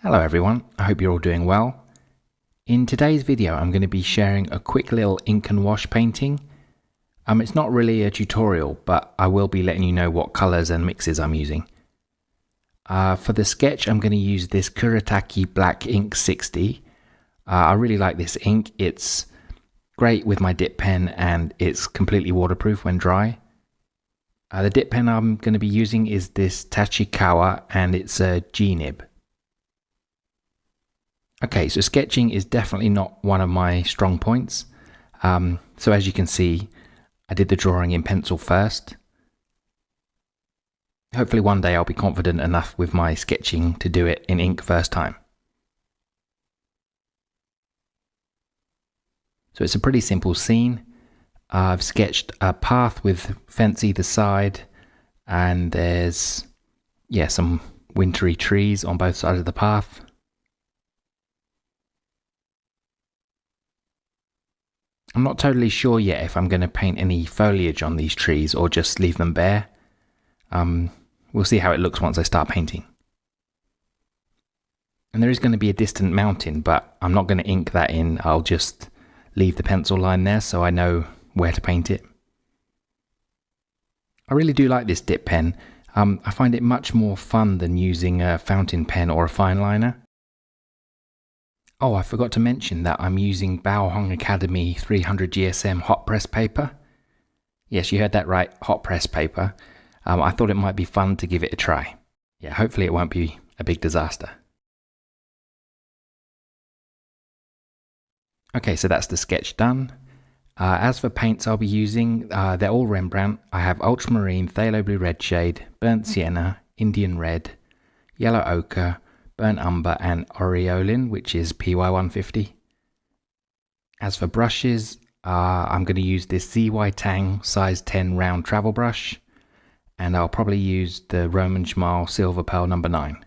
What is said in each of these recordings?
Hello everyone, I hope you're all doing well. In today's video I'm going to be sharing a quick little ink and wash painting. It's not really a tutorial, but I will be letting you know what colours and mixes I'm using. For the sketch I'm going to use this Kuretake Black Ink 60. I really like this ink, it's great with my dip pen and it's completely waterproof when dry. The dip pen I'm going to be using is this Tachikawa and it's a G-nib. Okay, so sketching is definitely not one of my strong points. So as you can see, I did the drawing in pencil first. Hopefully one day I'll be confident enough with my sketching to do it in ink first time. So it's a pretty simple scene. I've sketched a path with fence either side, and there's some wintry trees on both sides of the path. I'm not totally sure yet if I'm going to paint any foliage on these trees or just leave them bare. We'll see how it looks once I start painting. And there is going to be a distant mountain, but I'm not going to ink that in. I'll just leave the pencil line there so I know where to paint it. I really do like this dip pen. I find it much more fun than using a fountain pen or a fine liner. Oh, I forgot to mention that I'm using Baohong Academy 300 GSM hot press paper. Yes, you heard that right, hot press paper. I thought it might be fun to give it a try. Yeah, hopefully it won't be a big disaster. Okay, so that's the sketch done. As for paints I'll be using, they're all Rembrandt. I have Ultramarine, Phthalo Blue Red Shade, Burnt Sienna, Indian Red, Yellow Ochre, Burnt Umber and Aureoline, which is PY150. As for brushes, I'm going to use this ZYtang size 10 round travel brush, and I'll probably use the Szmal Silver Pearl number 9.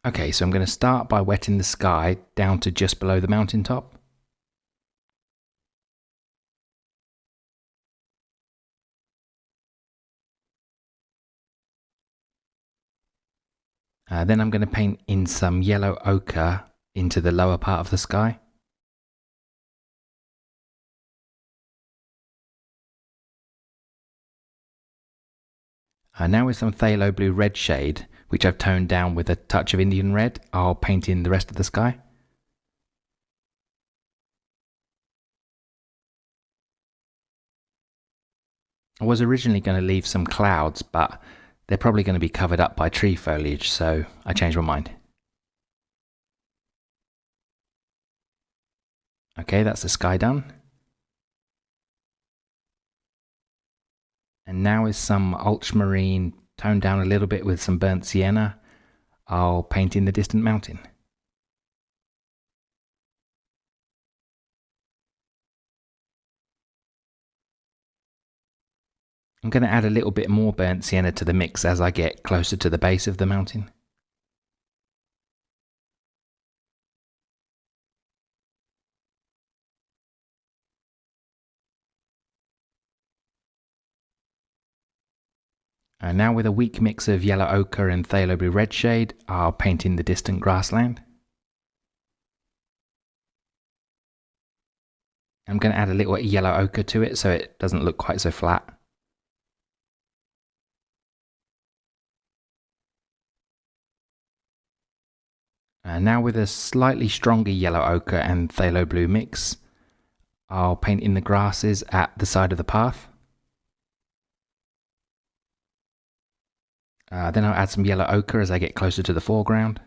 Okay, so I'm going to start by wetting the sky down to just below the mountaintop. Then I'm going to paint in some yellow ochre into the lower part of the sky. Now with some Phthalo Blue Red shade, which I've toned down with a touch of Indian Red, I'll paint in the rest of the sky. I was originally going to leave some clouds, but they're probably going to be covered up by tree foliage, so I changed my mind. Okay, that's the sky done. And now with some ultramarine toned down a little bit with some burnt sienna, I'll paint in the distant mountain. I'm going to add a little bit more burnt sienna to the mix as I get closer to the base of the mountain. And now with a weak mix of yellow ochre and Phthalo Blue Red shade, I'll paint in the distant grassland. I'm going to add a little yellow ochre to it so it doesn't look quite so flat. And now with a slightly stronger yellow ochre and Phthalo Blue mix, I'll paint in the grasses at the side of the path. Then I'll add some yellow ochre as I get closer to the foreground.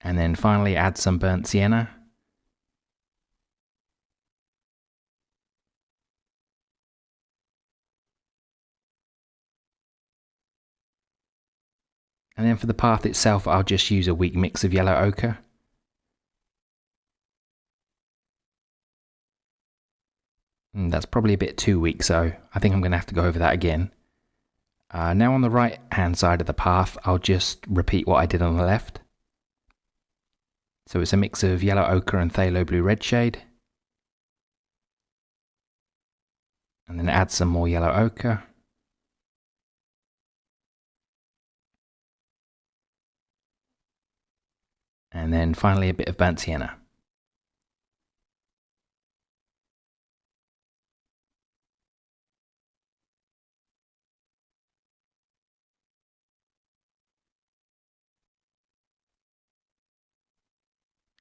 And then finally add some burnt sienna. And then for the path itself, I'll just use a weak mix of yellow ochre. That's probably a bit too weak, so I think I'm going to have to go over that again. Now on the right hand side of the path, I'll just repeat what I did on the left. So it's a mix of yellow ochre and Phthalo Blue Red shade. And then add some more yellow ochre. And then finally a bit of burnt sienna.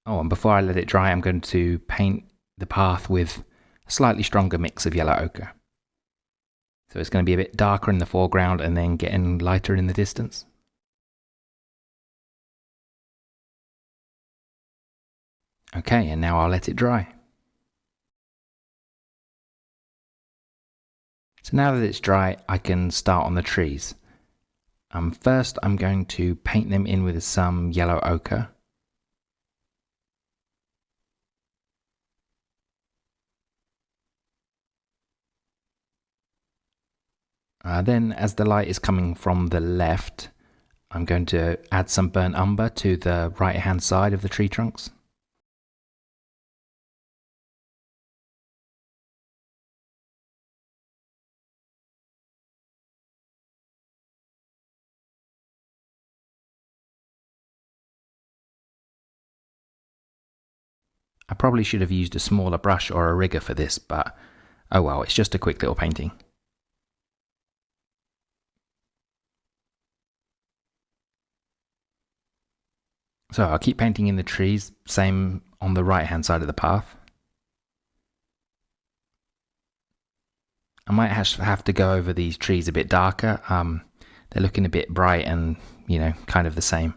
Oh, and before I let it dry, I'm going to paint the path with a slightly stronger mix of yellow ochre. So it's going to be a bit darker in the foreground and then getting lighter in the distance. Okay, and now I'll let it dry. So now that it's dry, I can start on the trees. First, I'm going to paint them in with some yellow ochre. Then, as the light is coming from the left, I'm going to add some burnt umber to the right hand side of the tree trunks. I probably should have used a smaller brush or a rigger for this, but oh well, it's just a quick little painting. So I'll keep painting in the trees, same on the right hand side of the path. I might have to go over these trees a bit darker. They're looking a bit bright and, kind of the same.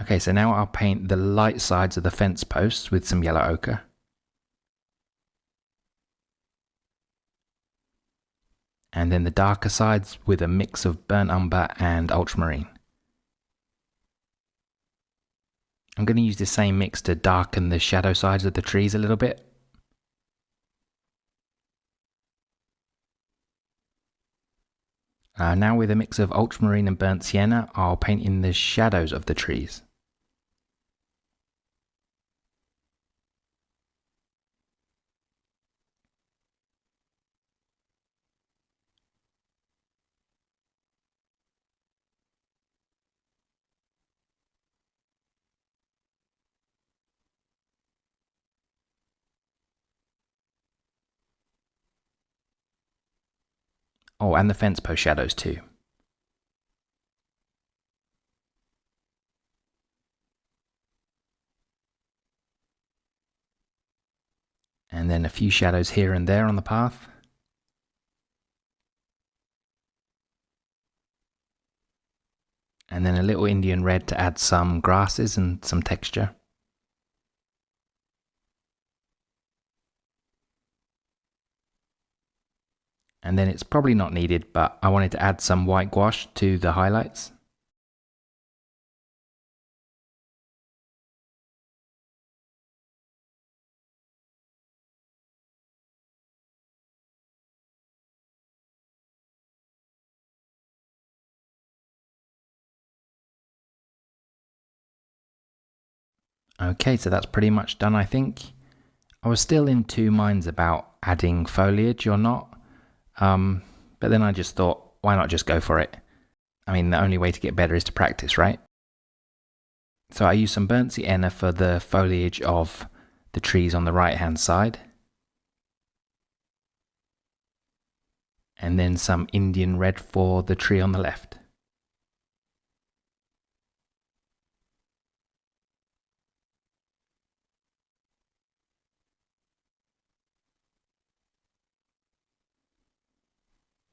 Okay, so now I'll paint the light sides of the fence posts with some yellow ochre. And then the darker sides with a mix of burnt umber and ultramarine. I'm going to use the same mix to darken the shadow sides of the trees a little bit. Now with a mix of ultramarine and burnt sienna, I'll paint in the shadows of the trees. Oh, and the fence post shadows too. And then a few shadows here and there on the path. And then a little Indian red to add some grasses and some texture. And then it's probably not needed, but I wanted to add some white gouache to the highlights. Okay, so that's pretty much done, I think. I was still in two minds about adding foliage or not, but then I just thought, why not just go for it? I mean, the only way to get better is to practice, right? So I used some burnt sienna for the foliage of the trees on the right hand side, and then some Indian red for the tree on the left.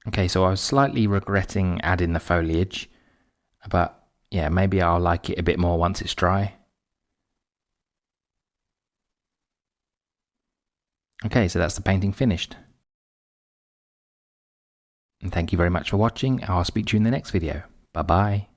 Okay, so I was slightly regretting adding the foliage, but yeah, maybe I'll like it a bit more once it's dry. Okay, so that's the painting finished. And thank you very much for watching. I'll speak to you in the next video. Bye bye.